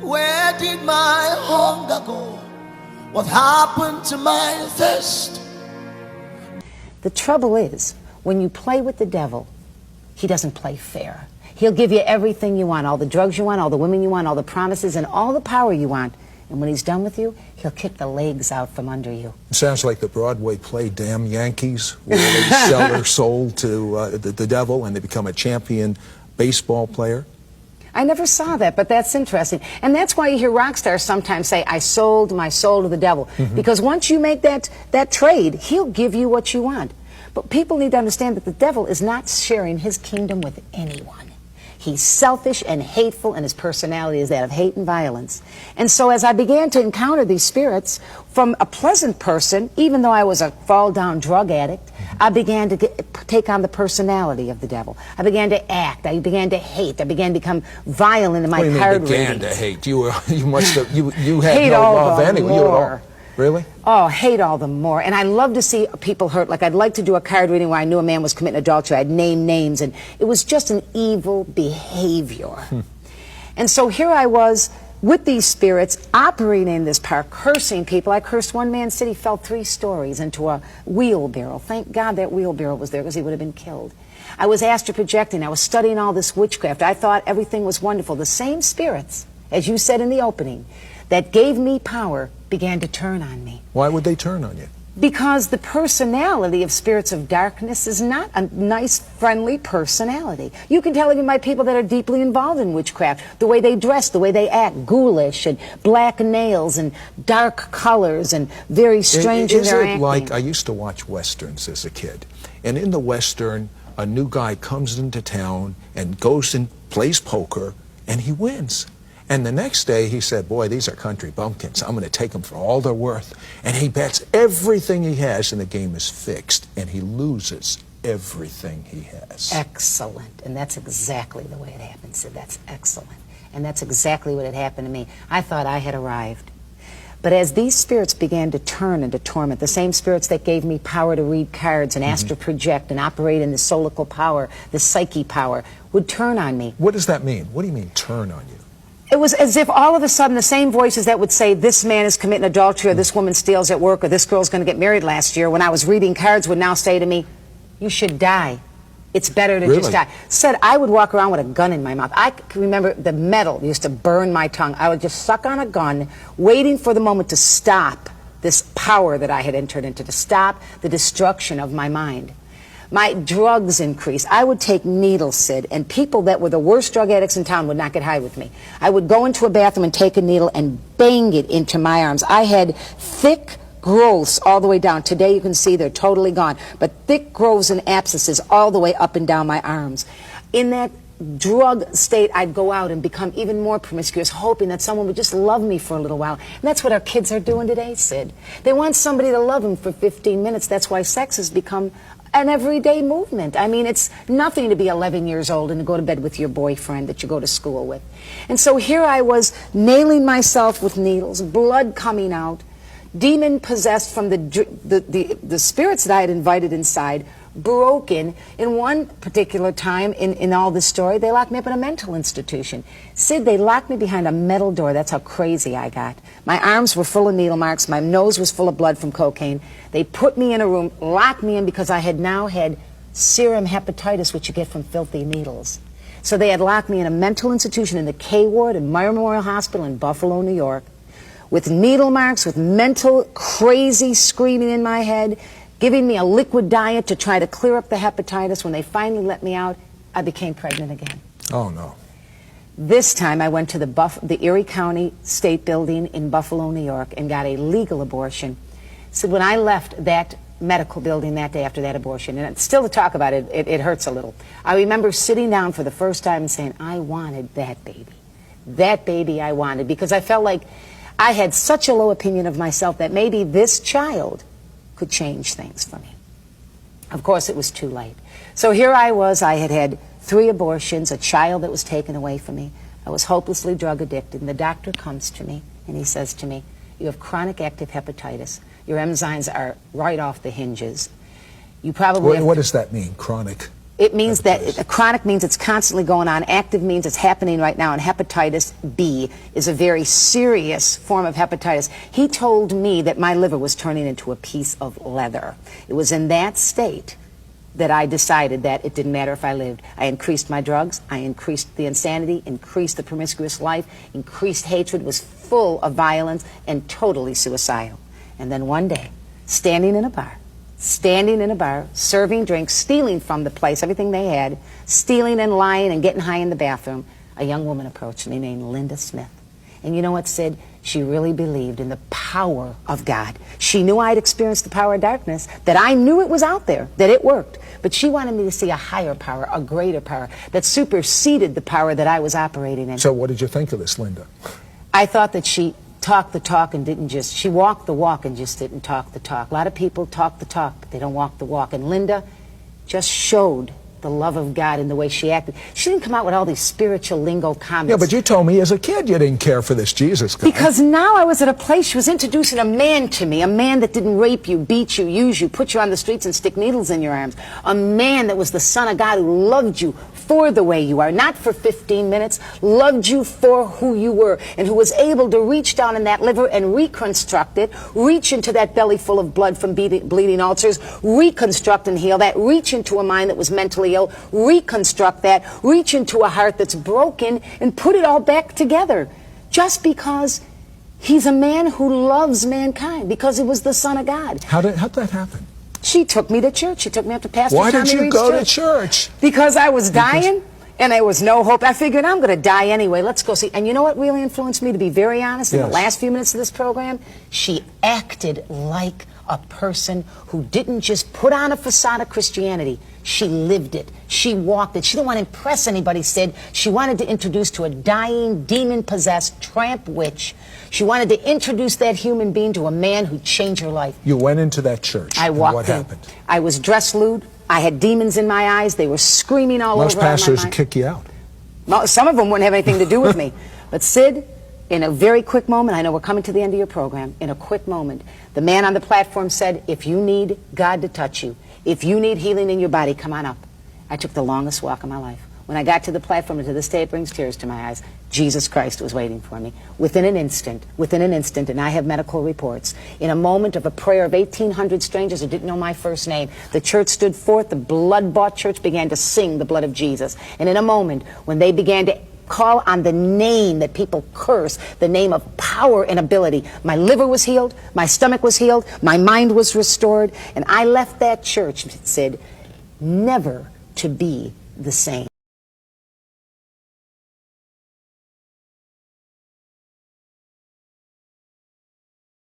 Where did my hunger go? What happened to my thirst? The trouble is, when you play with the devil, he doesn't play fair. He'll give you everything you want, all the drugs you want, all the women you want, all the promises, and all the power you want. And when he's done with you, he'll kick the legs out from under you. Sounds like the Broadway play Damn Yankees, where they sell their soul to the devil and they become a champion baseball player. I never saw that, but that's interesting. And that's why you hear rock stars sometimes say, I sold my soul to the devil. Because once you make that trade, he'll give you what you want. But people need to understand that the devil is not sharing his kingdom with anyone. He's selfish and hateful, and his personality is that of hate and violence. And so as I began to encounter these spirits, from a pleasant person, even though I was a fall-down drug addict, I began to take on the personality of the devil. I began to act. I began to hate. I began to become violent in my card readings. Began to hate? You must have. You had hate no all love the anyway. more. Really? Oh, hate all the more. And I love to see people hurt. Like, I'd like to do a card reading where I knew a man was committing adultery. I'd name names, and it was just an evil behavior. And so here I was with these spirits operating in this park, cursing people. I cursed one man, said he fell 3 stories into a wheelbarrow. Thank God that wheelbarrow was there, because he would have been killed. I was astral projecting. I was studying all this witchcraft. I thought everything was wonderful. The same spirits, as you said in the opening, that gave me power began to turn on me. Why would they turn on you? Because the personality of spirits of darkness is not a nice, friendly personality. You can tell even by people that are deeply involved in witchcraft, the way they dress, the way they act, ghoulish and black nails and dark colors and very strange in their acting. Is it like, I used to watch Westerns as a kid, and in the Western, a new guy comes into town and goes and plays poker, and he wins. And the next day he said, boy, these are country bumpkins. I'm going to take them for all they're worth. And he bets everything he has, and the game is fixed. And he loses everything he has. Excellent. And that's exactly the way it happened, Sid. That's excellent. And that's exactly what had happened to me. I thought I had arrived. But as these spirits began to turn and to torment, the same spirits that gave me power to read cards and astral project and operate in the solical power, the psyche power, would turn on me. What does that mean? What do you mean, turn on you? It was as if all of a sudden the same voices that would say this man is committing adultery, or this woman steals at work, or this girl's going to get married last year, when I was reading cards, would now say to me, you should die. It's better to just die. Said I would walk around with a gun in my mouth. I can remember the metal used to burn my tongue. I would just suck on a gun, waiting for the moment to stop this power that I had entered into, to stop the destruction of my mind. My drugs increased. I would take needles, Sid, and people that were the worst drug addicts in town would not get high with me. I would go into a bathroom and take a needle and bang it into my arms. I had thick growths all the way down. Today you can see they're totally gone, but thick growths and abscesses all the way up and down my arms. In that drug state, I'd go out and become even more promiscuous, hoping that someone would just love me for a little while. And that's what our kids are doing today, Sid. They want somebody to love them for 15 minutes. That's why sex has become an everyday movement. I mean, it's nothing to be 11 years old and to go to bed with your boyfriend that you go to school with. And so here I was, nailing myself with needles, blood coming out, demon possessed from the spirits that I had invited inside, broken. In one particular time in all this story, they locked me up in a mental institution. Sid, they locked me behind a metal door. That's how crazy I got. My arms were full of needle marks. My nose was full of blood from cocaine. They put me in a room, locked me in, because I had now had serum hepatitis, which you get from filthy needles. So they had locked me in a mental institution in the K ward in Meyer Memorial Hospital in Buffalo, New York, with needle marks, with mental crazy screaming in my head, giving me a liquid diet to try to clear up the hepatitis. When they finally let me out, I became pregnant again. Oh, no. This time I went to the Erie County State Building in Buffalo, New York, and got a legal abortion. So when I left that medical building that day after that abortion, and still to talk about it, it hurts a little. I remember sitting down for the first time and saying, I wanted that baby. That baby I wanted, because I felt like I had such a low opinion of myself that maybe this child could change things for me. Of course, it was too late. So here I was. I had had 3 abortions, a child that was taken away from me. I was hopelessly drug addicted, and the doctor comes to me and he says to me, you have chronic active hepatitis. Your enzymes are right off the hinges. You probably What does that mean, chronic? It means Hepatitis. that chronic means it's constantly going on. Active means it's happening right now. And hepatitis B is a very serious form of hepatitis. He told me that my liver was turning into a piece of leather. It was in that state that I decided that it didn't matter if I lived. I increased my drugs. I increased the insanity, increased the promiscuous life, increased hatred, was full of violence, and totally suicidal. And then one day, standing in a bar, serving drinks, stealing from the place, everything they had, stealing and lying and getting high in the bathroom, a young woman approached me named Linda Smith. And you know what, Sid? She really believed in the power of God. She knew I'd experienced the power of darkness, that I knew it was out there, that it worked. But she wanted me to see a higher power, a greater power, that superseded the power that I was operating in. So what did you think of this, Linda? I thought that she talked the talk and didn't just, she walked the walk and just didn't talk the talk. A lot of people talk the talk, but they don't walk the walk. And Linda just showed the love of God in the way she acted. She didn't come out with all these spiritual lingo comments. Yeah, but you told me as a kid you didn't care for this Jesus guy. Because now I was at a place, she was introducing a man to me, a man that didn't rape you, beat you, use you, put you on the streets and stick needles in your arms. A man that was the Son of God who loved you for the way you are, not for 15 minutes, loved you for who you were, and who was able to reach down in that liver and reconstruct it, reach into that belly full of blood from bleeding ulcers, reconstruct and heal that, reach into a mind that was mentally ill, reconstruct that, reach into a heart that's broken, and put it all back together. Just because he's a man who loves mankind, because he was the Son of God. How'd that happen? She took me to church. She took me up to Pastor Why Tommy did you Reed's go to church? Because I was dying, and there was no hope. I figured I'm going to die anyway. Let's go see. And you know what really influenced me, to be very honest, in the Yes. last few minutes of this program? She acted like a person who didn't just put on a facade of Christianity. She lived it. She walked it. She didn't want to impress anybody, Sid. She wanted to introduce to a dying, demon-possessed tramp witch. She wanted to introduce that human being to a man who'd change her life. You went into that church. I and walked what in. happened? I was dressed lewd. I had demons in my eyes. They were screaming all Most over on my pastors mind. kick you out. Well, some of them wouldn't have anything to do with me. But Sid, in a very quick moment, I know we're coming to the end of your program, in a quick moment, the man on the platform said, if you need God to touch you, if you need healing in your body, come on up. I took the longest walk of my life. When I got to the platform, and to this day it brings tears to my eyes, Jesus Christ was waiting for me. Within an instant, and I have medical reports, in a moment of a prayer of 1,800 strangers who didn't know my first name, the church stood forth, the blood-bought church began to sing the blood of Jesus. And in a moment, when they began to call on the name that people curse, the name of power and ability, my liver was healed, my stomach was healed, my mind was restored, and I left that church, it said, never to be the same.